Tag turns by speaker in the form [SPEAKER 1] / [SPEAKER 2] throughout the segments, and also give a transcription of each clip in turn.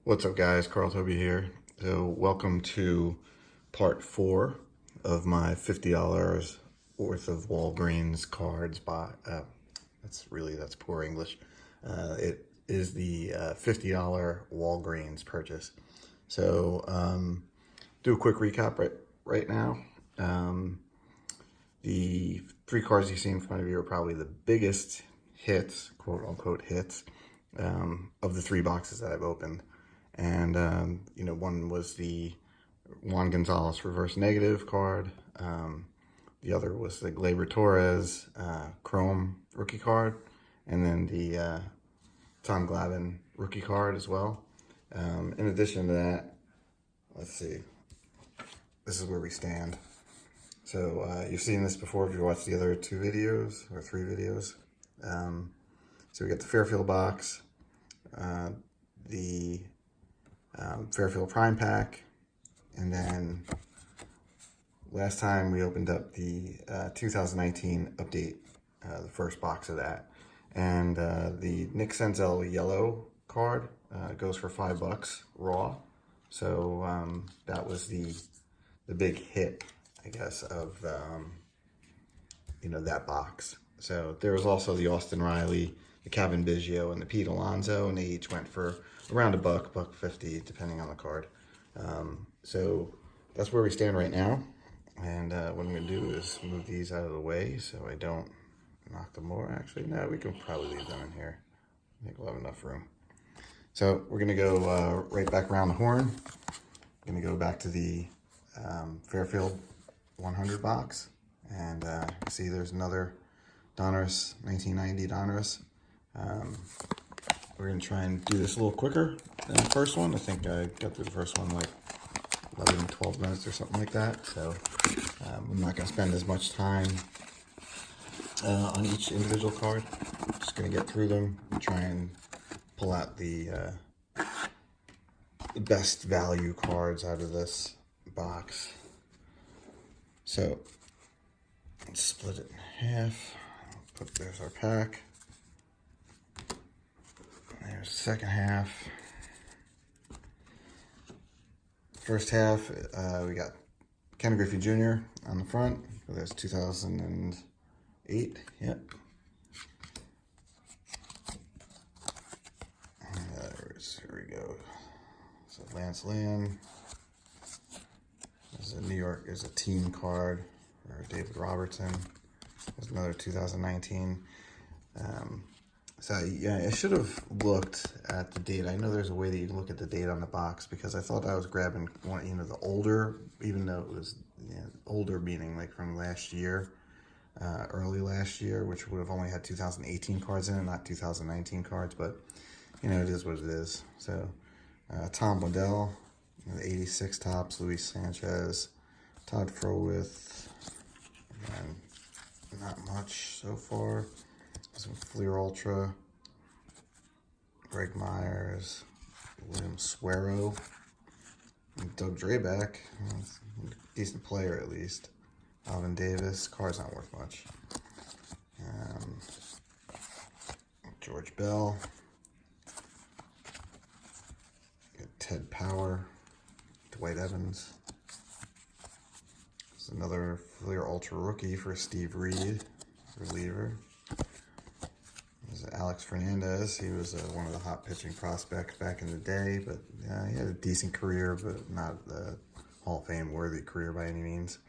[SPEAKER 1] What's up, guys? Carl Toby here. So welcome to part 4 of my $50 worth of Walgreens cards. That's poor English. It is the $50 Walgreens purchase. So do a quick recap right now. The 3 cards you see in front of you are probably the biggest hits, quote unquote hits, of the 3 boxes that I've opened. And, one was the Juan Gonzalez reverse negative card. The other was the Gleyber Torres Chrome rookie card. And then the Tom Glavine rookie card as well. In addition to that, let's see. This is where we stand. So you've seen this before if you watched the other 2 videos or 3 videos. So we got the Fairfield box, the Fairfield Prime Pack, and then last time we opened up the 2019 update, the first box of that, and the Nick Senzel yellow card goes for $5 raw. So that was the big hit, I guess, of that box. So there was also the Austin Riley, the Kevin Biggio, and the Pete Alonso, and they each went for around $1.50, depending on the card. So that's where we stand right now. And what I'm going to do is move these out of the way so I don't knock them over. Actually, no, we can probably leave them in here. I think we'll have enough room. So we're going to go right back around the horn. Going to go back to the Fairfield 100 box. And see there's another Donruss, 1990 Donruss. We're going to try and do this a little quicker than the first one. I think I got through the first one like 11, 12 minutes or something like that. So I'm not going to spend as much time on each individual card. Just going to get through them and try and pull out the best value cards out of this box. So let's split it in half. There's our pack. There's the second half. First half, we got Ken Griffey Jr. on the front. There's 2008. Yep. Here we go. So Lance Lynn. There's a New York. There's a team card. Or David Robertson. There's another 2019. So yeah, I should have looked at the date. I know there's a way that you can look at the date on the box, because I thought I was grabbing one, the older, even though it was older, meaning like from last year, early last year, which would have only had 2018 cards in it, not 2019 cards. But it is what it is. So Tom Waddell, the 86 tops, Luis Sanchez, Todd Frowith, and not much so far. Some Fleer Ultra, Greg Myers, William Suero, and Doug Drabeck, decent player at least. Alvin Davis, card's not worth much. George Bell, Ted Power, Dwight Evans. There's another Fleer Ultra rookie for Steve Reed, reliever. There's Alex Fernandez. He was one of the hot pitching prospects back in the day, but he had a decent career, but not the Hall of Fame worthy career by any means.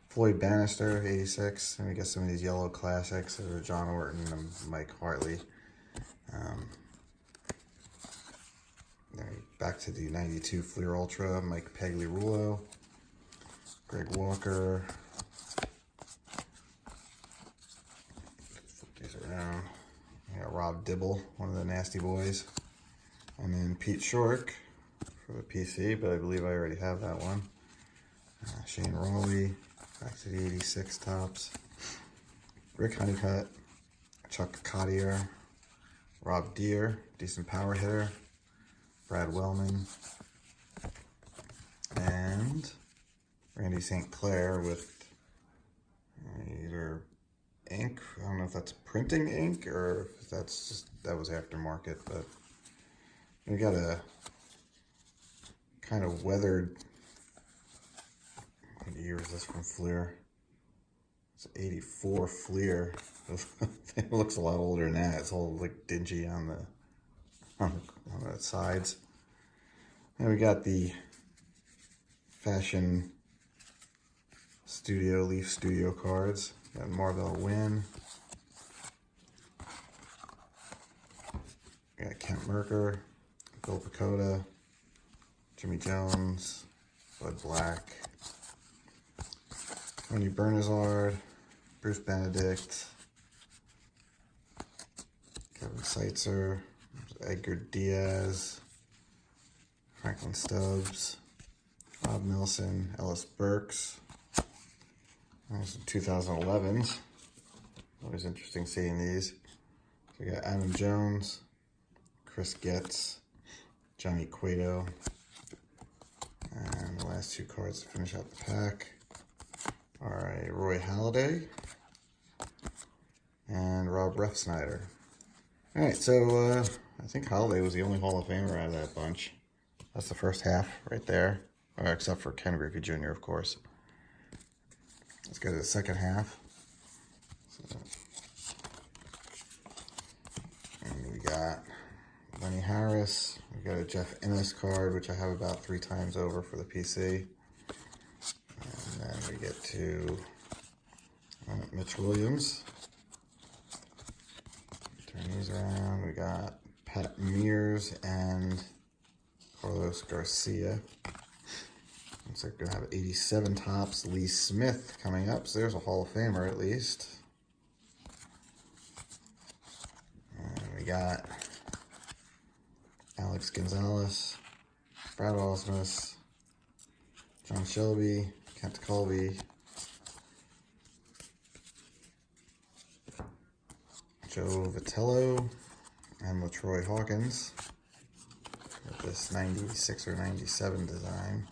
[SPEAKER 1] Floyd Bannister, 86, and we got some of these yellow classics. There's John Orton and Mike Hartley. Back to the 92 Fleer Ultra, Mike Pagliarulo, Greg Walker. Flip these around. We got Rob Dibble, one of the nasty boys. And then Pete Shork for the PC, but I believe I already have that one. Shane Raleigh, back to the 86 tops. Rick Honeycutt, Chuck Cottier, Rob Deere, decent power hitter. Brad Wellman, and Randy St. Clair with either ink. I don't know if that's printing ink or if that was aftermarket, but we got a kind of weathered. What year is this from Fleer? It's 84 Fleer. It looks a lot older than that. It's all like dingy on the sides. And we got the Fashion Studio Leaf Studio cards. Got Marvell Win. We got Kent Merker, Phil Pacoda, Jimmy Jones, Bud Black, Tony Bernazard, Bruce Benedict, Kevin Seitzer, Edgar Diaz, Franklin Stubbs, Rob Nelson, Ellis Burks. There's some 2011s. Always interesting seeing these. So we got Adam Jones, Chris Getz, Johnny Cueto, and the last two cards to finish out the pack are a Roy Halladay and Rob Refsnyder. All right, so I think Halladay was the only Hall of Famer out of that bunch. That's the first half right there, except for Ken Griffey Jr., of course. Let's go to the second half. And we got Lenny Harris. We got a Jeff Ennis card, which I have about 3 times over for the PC. And then we get to Mitch Williams. Turn these around. We got Pat Mears and Carlos Garcia. Looks like we're going to have 87 tops. Lee Smith coming up. So there's a Hall of Famer at least. And we got Alex Gonzalez, Brad Ausmus, John Shelby, Kent Colby, Joe Vitello, and LaTroy Hawkins with this 96 or 97 design.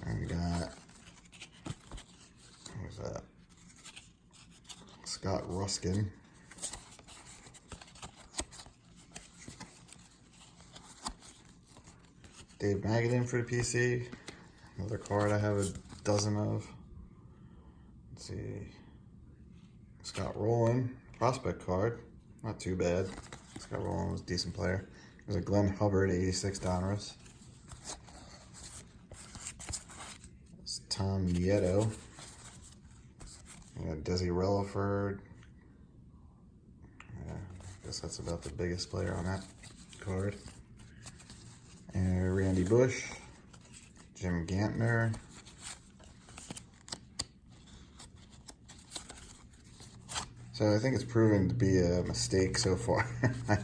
[SPEAKER 1] And we got, what was that? Scott Ruskin. Dave Magadan for the PC. Another card I have a dozen of. Let's see. Scott Rowland, prospect card. Not too bad. Scott Rowland was a decent player. There's a Glenn Hubbard, 86 Donruss. It's Tom Nieto. We got Desi Relaford. Yeah, I guess that's about the biggest player on that card. And Randy Bush, Jim Gantner, so I think it's proven to be a mistake so far.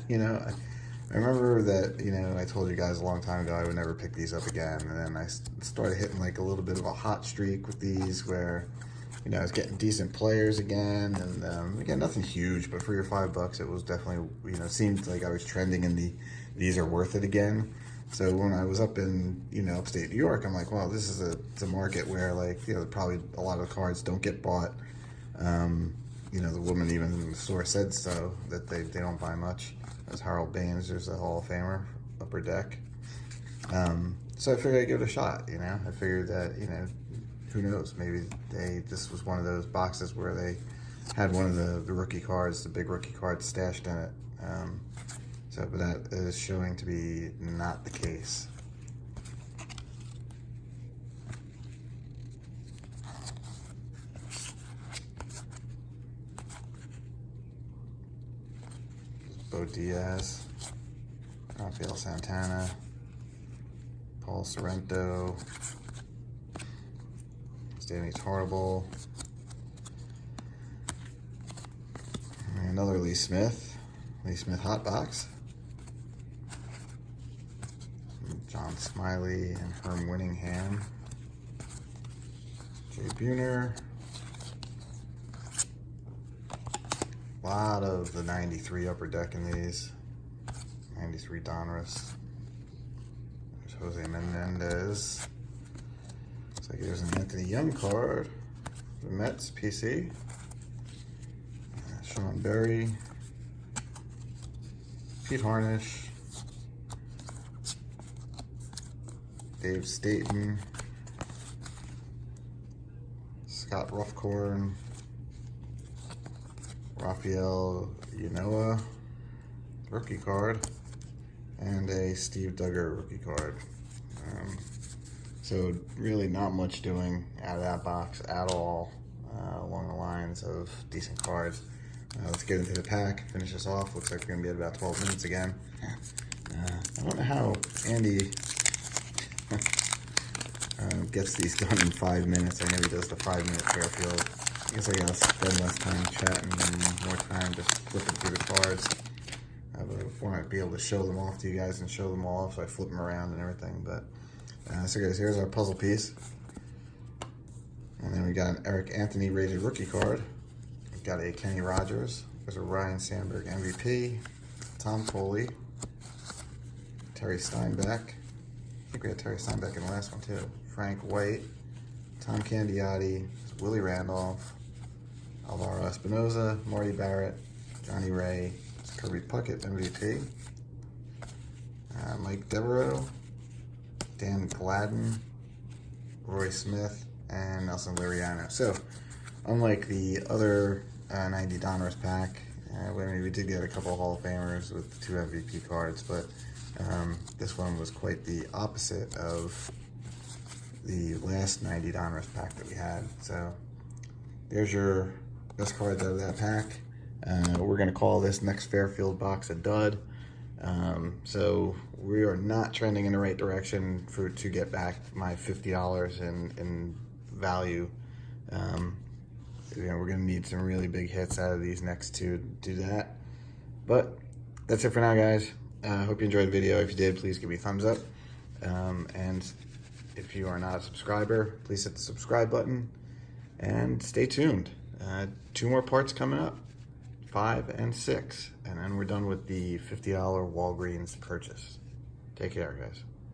[SPEAKER 1] You know, I remember that, you know, I told you guys a long time ago I would never pick these up again, and then I started hitting like a little bit of a hot streak with these where, you know, I was getting decent players again, and again, nothing huge, but for your $5, it was definitely, you know, seemed like I was trending in the these are worth it again. So when I was up in, you know, upstate New York, I'm like, well, this is it's a market where, like, you know, probably a lot of the cards don't get bought. You know, the woman even in the store said so, that they don't buy much. There's Harold Baines, there's a Hall of Famer, Upper Deck. So I figured I'd give it a shot, you know. I figured that, you know, who knows, maybe this was one of those boxes where they had one of the rookie cards, the big rookie cards stashed in it. But that is showing to be not the case. Bo Diaz, Rafael Santana, Paul Sorrento, Stanley Tarble, and another Lee Smith hot box. John Smiley and Herm Winningham. Jay Buhner. A lot of the 93 Upper Deck in these. 93 Donruss. There's Jose Menendez. Looks like there's an Anthony Young card. The Mets PC. Sean Berry. Pete Harnish. Dave Staten, Scott Ruffcorn, Rafael Yanoa, rookie card, and a Steve Duggar rookie card. So really not much doing out of that box at all, along the lines of decent cards. Let's get into the pack, finish this off. Looks like we're gonna be at about 12 minutes again. I don't know how Andy gets these done in 5 minutes. I know he does the 5-minute Fairfield. I guess I gotta spend less time chatting and more time just flipping through the cards. But I want to be able to show them off to you guys and show them all off, so I flip them around and everything. But so guys, here's our puzzle piece. And then we got an Eric Anthony rated rookie card. We've got a Kenny Rogers. There's a Ryan Sandberg MVP. Tom Foley. Terry Steinbeck. I think we had Terry Steinbeck in the last one too. Frank White. Tom Candiotti. Willie Randolph. Alvaro Espinoza. Marty Barrett. Johnny Ray. Kirby Puckett MVP. Mike Devereaux. Dan Gladden. Roy Smith. And Nelson Liriano. So, unlike the other 90 Donruss pack, we did get a couple of Hall of Famers with 2 MVP cards, but this one was quite the opposite of the last 90 Donruss pack that we had. So, there's your best cards out of that pack. We're going to call this next Fairfield box a dud. So we are not trending in the right direction to get back my $50 in value. We're going to need some really big hits out of these next 2 to do that. But that's it for now, guys. Hope you enjoyed the video. If you did, please give me a thumbs up. And if you are not a subscriber, please hit the subscribe button and stay tuned. 2 more parts coming up, 5 and 6, and then we're done with the $50 Walgreens purchase. Take care, guys.